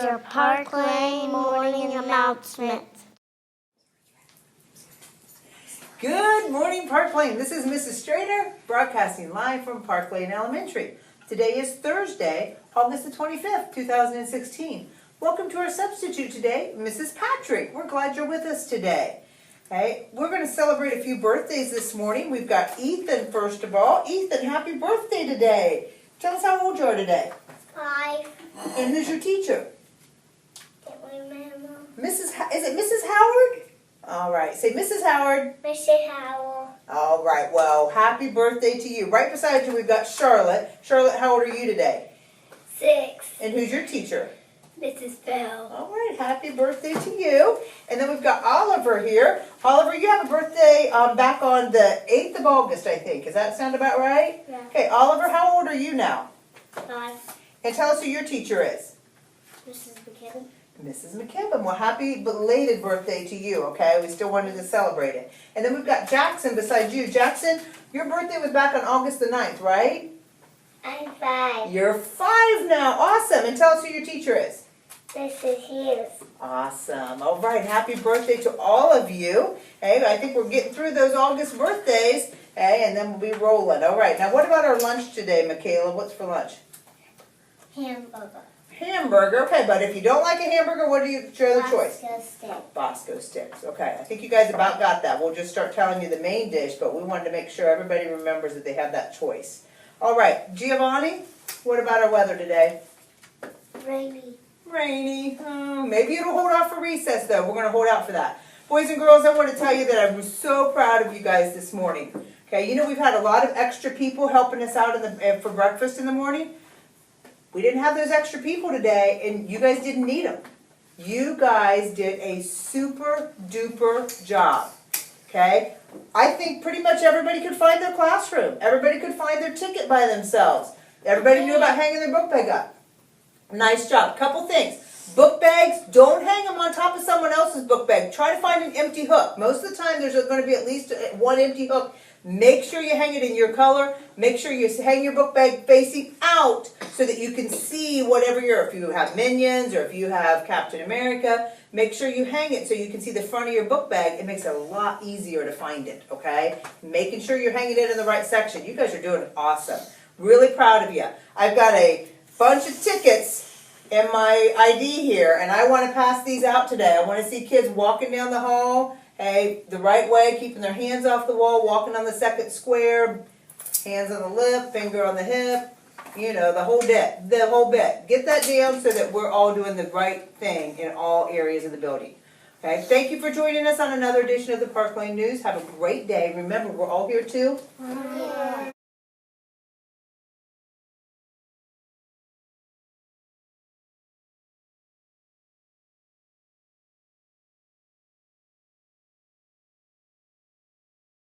your Park Lane morning announcement. Good morning, Park Lane. This is Mrs. Strader broadcasting live from Park Lane Elementary. Today is Thursday, August the 25th, 2016. Welcome to our substitute today, Mrs. Patrick. We're glad you're with us today. Okay, we're going to celebrate a few birthdays this morning. We've got Ethan first of all. Ethan, happy birthday today. Tell us how old you are today. 5. And who's your teacher? Can't remember. Is it Mrs. Howard? All right, say Mrs. Howard. Mr. Howell. All right, well, happy birthday to you. Right beside you, we've got Charlotte. Charlotte, how old are you today? 6. And who's your teacher? Mrs. Bell. All right, happy birthday to you. And then we've got Oliver here. Oliver, you have a birthday back on the 8th of August, I think. Does that sound about right? Yeah. Okay, Oliver, how old are you now? 5. And tell us who your teacher is. Mrs. McKibben. Mrs. McKibben. Well, happy belated birthday to you, okay? We still wanted to celebrate it. And then we've got Jackson beside you. Jackson, your birthday was back on August the 9th, right? I'm 5. You're 5 now. Awesome. And tell us who your teacher is. Mrs. Hughes. Awesome. All right. Happy birthday to all of you. Hey, I think we're getting through those August birthdays. Hey, and then we'll be rolling. All right. Now, what about our lunch today, Michaela? What's for lunch? Hamburger. Hamburger. Okay, but if you don't like a hamburger, what do you your other choice? Bosco stick. Bosco sticks. Okay, I think you guys about got that. We'll just start telling you the main dish, but we wanted to make sure everybody remembers that they have that choice. All right, Giovanni, what about our weather today? Rainy. Rainy. Maybe it'll hold off for recess, though. We're going to hold out for that. Boys and girls, I want to tell you that I'm so proud of you guys this morning. Okay, you know we've had a lot of extra people helping us out for breakfast in the morning. We didn't have those extra people today, and you guys didn't need them. You guys did a super duper job. Okay? I think pretty much everybody could find their classroom. Everybody could find their ticket by themselves. Everybody knew about hanging their book bag up. Nice job. Couple things. Book bags, don't hang them on top of someone else's book bag. Try to find an empty hook. Most of the time there's going to be at least one empty hook. Make sure you hang it in your color. Make sure you hang your book bag facing out so that you can see whatever if you have Minions or if you have Captain America, make sure you hang it so you can see the front of your book bag. It makes it a lot easier to find it, okay? Making sure you're hanging it in the right section. You guys are doing awesome. Really proud of you. I've got a bunch of tickets in my ID here, and I want to pass these out today. I want to see kids walking down the hall, hey, the right way, keeping their hands off the wall, walking on the second square, hands on the lip, finger on the hip, you know, the whole bit, Get that down so that we're all doing the right thing in all areas of the building. Okay, thank you for joining us on another edition of the Park Lane News. Have a great day. Remember, we're all here too.